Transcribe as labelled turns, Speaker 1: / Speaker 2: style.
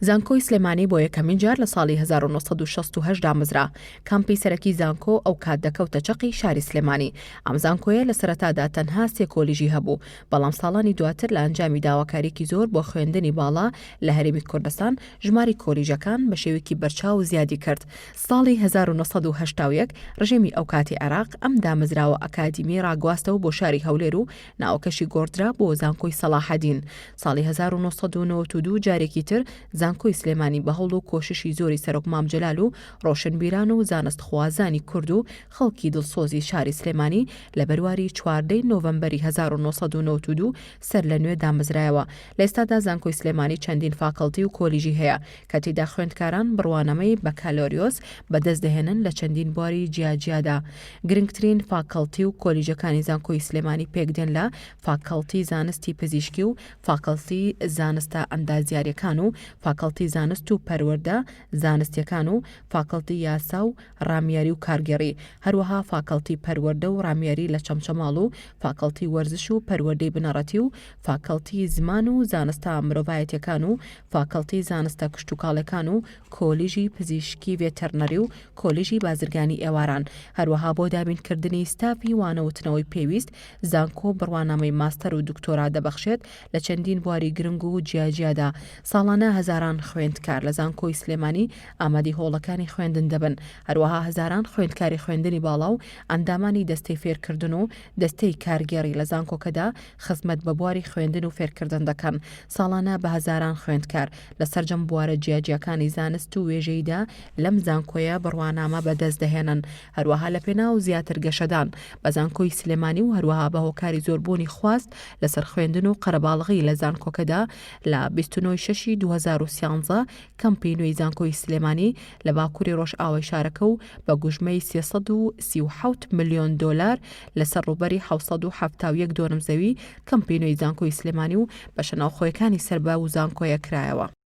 Speaker 1: زانکۆی سلێمانی بۆ یەکەمین جار لە ساڵی 1960 دامەزرا. کامپی سەرەکی زانکۆ ئەو کات دەکەوتە چەقی شاری سلێمانی. ئەم زانکۆیە لە سەرەتادا تەنها سێ کۆلیژی هەبوو، بەڵام ساڵانی دواتر لە ئەنجامی داواکاریکی زۆر بۆ خوێندنی باڵا لە هەرێمی کوردستان ژماری کۆلیژەکان بە شێوەیەکی بەرچاو زیادی کرد. ساڵی 1970 ڕژێمی ئەو کاتی عێراق ئەم دامەزراوە ئەکادیمی ڕاگواستەوە بۆ شاری هەولێر و ناوەکەشی گۆڕدرا بۆ زانکۆی سەلاحەدین. ساڵی 1992 جارێکی تر زانکۆی سلێمانی بە هەوڵ و کۆششی زۆری سەرۆک مام جەلال و ڕۆشنبیران و زانستخوازانی کورد و خەڵکی دڵسۆزی شاری سلێمانی لە بەرواری 14 نۆڤەمبەری 1992 سەر لە نوێ دامەزرایەوە. لە ئێستادا زانکۆی سلێمانی چەندین فاکەڵتی و کۆلیژی هەیە کە تێیدا خوێندکاران بڕوانەمەی بەکالۆریۆس بەدەست دەهێنن لە چەندین بواری جیاجیادا. گرنگترین فاکەڵتی و کۆلیژەکانی زانکۆی سلێمانی پێکدێن لە فاکەڵتی زانستی پزیشکی و فاکەڵتی زانستە ئەندازیاریەکان و فاکەڵتی زانست و پەروەردە زانستیەکان و فاکەڵتی یاسا و ڕامیاری و کارگەڕی، هەروەها فاکەڵتی پەروەردە و ڕامیاری لە چەمچەماڵ و فاکەڵتی وەرزش و پەروەردەی بنەڕەتی و فاکەڵتی زمان و زانستە مرۆڤایەتیەکان و فاکەڵتی زانستە کشتتوکاڵەکان و کۆلیژی پزیشکی ڤێتەرنەری و کۆلیژی بازرگانی ئێواران. هەروەها بۆ دابینکردنی ستافی وانەوتنەوەی پێویست زانکۆ بڕوانامەی ماستەر و دکتۆرا دەبەخشێت لە چەندین بواری گرنگ و جیاجیادا. ساڵانە هەزاران خوێندکار لە زانکۆی سلێمانی ئامادەی هۆڵەکانی خوێندن دەبن. هەروەها هەزاران خوێندکاری خوێندنی باڵا و ئەندامانی دەستەی فێرکردن و دەستەی کارگێڕی لە زانکۆکەدا خزمەت بە بواری خوێندن و فێرکردن دەکەن. ساڵانە بە هەزاران خوێندکار لە سەرجەم بوارە جیاجیەکانی زانست و وێژەیدا لەم زانکۆیە بڕوانامە بەدەست دەهێنن. هەروەها لە پێناو زیاتر گەشەدان بە زانکۆی سلێمانی و هەروەها بە هۆکاری زۆربوونی خواست لەسەر خوێندن و قەرەباڵغی لە زانکۆکەدا لە 29 2013 کەمپی نوێی زانکۆی سلێمانی لە باکووری ڕۆژ ئاوای شارەکە و بە گوژمەی 337 ملیۆن دۆلار لەسەر ڕووبەری 771 دۆنم زەوی کەمپی نوێی زانکۆی سلێمانی و بە شەناوخۆیەکانی سەربا و زانکۆیە کرایەوە.